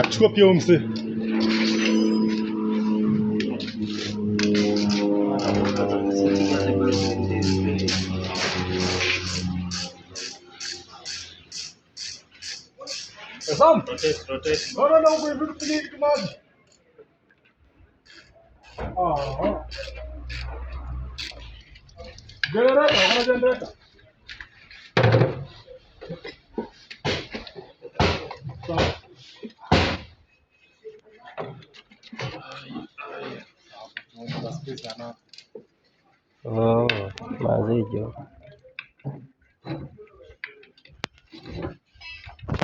Achukua pia huyo mzee. Sam, rotate. No, we're going to need maji. Generator, kuna generator. Oh, mazijo.